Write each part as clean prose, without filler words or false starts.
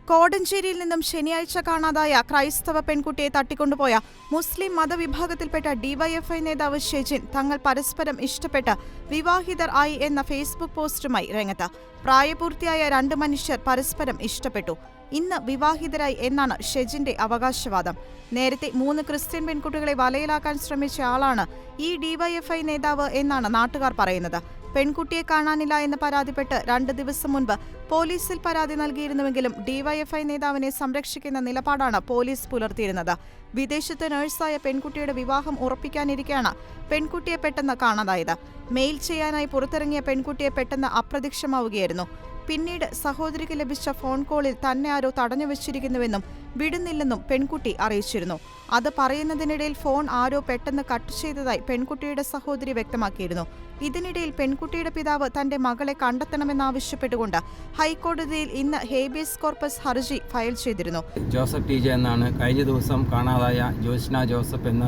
കോടഞ്ചേരിയിൽ നിന്നും ശനിയാഴ്ച കാണാതായ ക്രൈസ്തവ പെൺകുട്ടിയെ തട്ടിക്കൊണ്ടുപോയ മുസ്ലിം മതവിഭാഗത്തിൽപ്പെട്ട ഡിവൈഎഫ്ഐ നേതാവ് ഷെജിൻ തങ്ങൾ പരസ്പരം ഇഷ്ടപ്പെട്ട് വിവാഹിതർ ആയി എന്ന ഫേസ്ബുക്ക് പോസ്റ്റുമായി രംഗത്ത്. പ്രായപൂർത്തിയായ 2 മനുഷ്യർ പരസ്പരം ഇഷ്ടപ്പെട്ടു. ഇന്ന് വിവാഹിതരായി എന്നാണ് ഷെജിന്റെ അവകാശവാദം. നേരത്തെ 3 ക്രിസ്ത്യൻ പെൺകുട്ടികളെ വലയിലാക്കാൻ ശ്രമിച്ച ആളാണ് ഈ ഡിവൈഎഫ്ഐ നേതാവ് എന്നാണ് നാട്ടുകാർ പറയുന്നത്. പെൺകുട്ടിയെ കാണാനില്ല എന്ന് പരാതിപ്പെട്ട് 2 ദിവസം മുൻപ് പോലീസിൽ പരാതി നൽകിയിരുന്നുവെങ്കിലും ഡിവൈഎഫ്ഐ നേതാവിനെ സംരക്ഷിക്കുന്ന നിലപാടാണ് പോലീസ് പുലർത്തിയിരുന്നത്. വിദേശത്ത് നഴ്സായ പെൺകുട്ടിയുടെ വിവാഹം ഉറപ്പിക്കാനിരിക്കെയാണ് പെൺകുട്ടിയെ പെട്ടെന്ന് കാണാതായത്. മെയിൽ ചെയ്യാനായി പുറത്തിറങ്ങിയ പെൺകുട്ടിയെ പെട്ടെന്ന് അപ്രത്യക്ഷമാവുകയായിരുന്നു. പിന്നീട് സഹോദരിക്ക് ലഭിച്ച ഫോൺ കോളിൽ തന്നെ ആരോ തടഞ്ഞുവച്ചിരിക്കുന്നുവെന്നും വിടുന്നില്ലെന്നും പെൺകുട്ടി അറിയിച്ചിരുന്നു. അത് പറയുന്നതിനിടയിൽ ഫോൺ ആരോ പെട്ടെന്ന് കട്ട് ചെയ്തതായി പെൺകുട്ടിയുടെ സഹോദരി വ്യക്തമാക്കിയിരുന്നു. ഇതിനിടയിൽ പെൺകുട്ടിയുടെ പിതാവ് തന്റെ മകളെ കണ്ടെത്തണമെന്നാവശ്യപ്പെട്ടുകൊണ്ട് ഹൈക്കോടതിയിൽ ഇന്ന് ഹേബിയസ് കോർപ്പസ് ഹർജി ഫയൽ ചെയ്തിരുന്നു. ജോസഫ് ടി ജെ എന്നാണ്. കഴിഞ്ഞ ദിവസം കാണാതായ ജോസ്ന ജോസഫ് എന്ന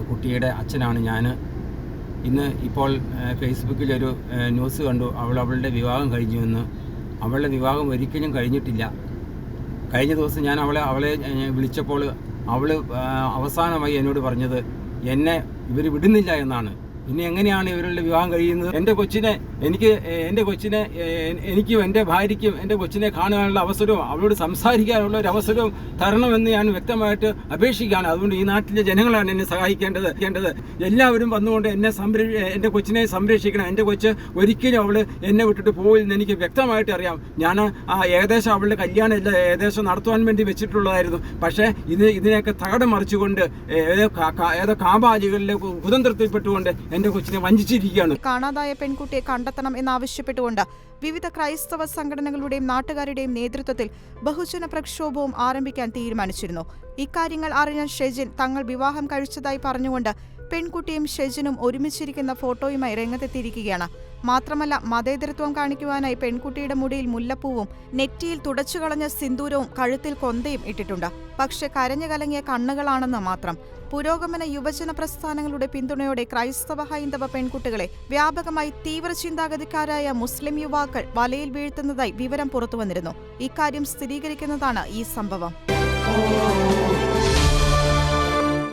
കുട്ടിയുടെ അച്ഛനാണ് ഞാൻ. ഇന്ന് ഇപ്പോൾ ഫേസ്ബുക്കിലൊരു ന്യൂസ് കണ്ടു, അവളുടെ വിവാഹം കഴിഞ്ഞുവെന്ന്. അവളുടെ വിവാഹം ഒരിക്കലും കഴിഞ്ഞിട്ടില്ല. കഴിഞ്ഞ ദിവസം ഞാൻ അവളെ വിളിച്ചപ്പോൾ അവൾ അവസാനമായി എന്നോട് പറഞ്ഞത് എന്നെ ഇവർ വിടുന്നില്ല എന്നാണ്. ഇനി എങ്ങനെയാണ് ഇവരുടെ വിവാഹം കഴിയുന്നത്? എൻ്റെ കൊച്ചിനെ എനിക്കും എൻ്റെ ഭാര്യയ്ക്കും എൻ്റെ കൊച്ചിനെ കാണാനുള്ള അവസരവും അവളോട് സംസാരിക്കാനുള്ള ഒരു അവസരവും തരണമെന്ന് ഞാൻ വ്യക്തമായിട്ട് അപേക്ഷിക്കുകയാണ്. അതുകൊണ്ട് ഈ നാട്ടിലെ ജനങ്ങളാണ് എന്നെ സഹായിക്കേണ്ടത്. എല്ലാവരും വന്നുകൊണ്ട് എൻ്റെ കൊച്ചിനെ സംരക്ഷിക്കണം. എൻ്റെ കൊച്ച് ഒരിക്കലും അവൾ എന്നെ വിട്ടിട്ട് പോയില്ലെന്ന് എനിക്ക് വ്യക്തമായിട്ട് അറിയാം. ഞാൻ ഏകദേശം അവളുടെ കല്യാണം ഏകദേശം നടത്തുവാൻ വേണ്ടി വെച്ചിട്ടുള്ളതായിരുന്നു. പക്ഷേ ഇതിനെയൊക്കെ തകടം മറിച്ചുകൊണ്ട് ഏതോ കാബാലികളിലെ കുതന്ത്രത്തിൽപ്പെട്ടുകൊണ്ട് എന്റെ കൊച്ചിനെ വഞ്ചിച്ചിരിക്കുകയാണ്. കാണാതായ പെൺകുട്ടിയെ കണ്ടെത്തണം എന്നാവശ്യപ്പെട്ടുകൊണ്ട് വിവിധ ക്രൈസ്തവ സംഘടനകളുടെയും നാട്ടുകാരുടെയും നേതൃത്വത്തിൽ ബഹുജന പ്രക്ഷോഭവും ആരംഭിക്കാൻ തീരുമാനിച്ചിരുന്നു. ഇക്കാര്യങ്ങൾ അറിഞ്ഞ ഷെജിൻ തങ്ങൾ വിവാഹം കഴിച്ചതായി പറഞ്ഞുകൊണ്ട് പെൺകുട്ടിയും ഷെജിനും ഒരുമിച്ചിരിക്കുന്ന ഫോട്ടോയുമായി രംഗത്തെത്തിയിരിക്കുകയാണ്. മാത്രമല്ല, മതേതരത്വം കാണിക്കുവാനായി പെൺകുട്ടിയുടെ മുടിയിൽ മുല്ലപ്പൂവും നെറ്റിയിൽ തുടച്ചുകളഞ്ഞ സിന്ദൂരവും കഴുത്തിൽ കൊന്തയും ഇട്ടിട്ടുണ്ട്. പക്ഷെ കരഞ്ഞു കലങ്ങിയ കണ്ണുകളാണെന്ന് മാത്രം. പുരോഗമന യുവജന പ്രസ്ഥാനങ്ങളുടെ പിന്തുണയോടെ ക്രൈസ്തവ ഹൈന്ദവ പെൺകുട്ടികളെ വ്യാപകമായി തീവ്ര ചിന്താഗതിക്കാരായ മുസ്ലിം യുവാക്കൾ വലയിൽ വീഴ്ത്തുന്നതായി വിവരം പുറത്തുവന്നിരുന്നു. ഇക്കാര്യം സ്ഥിരീകരിക്കുന്നതാണ് ഈ സംഭവം.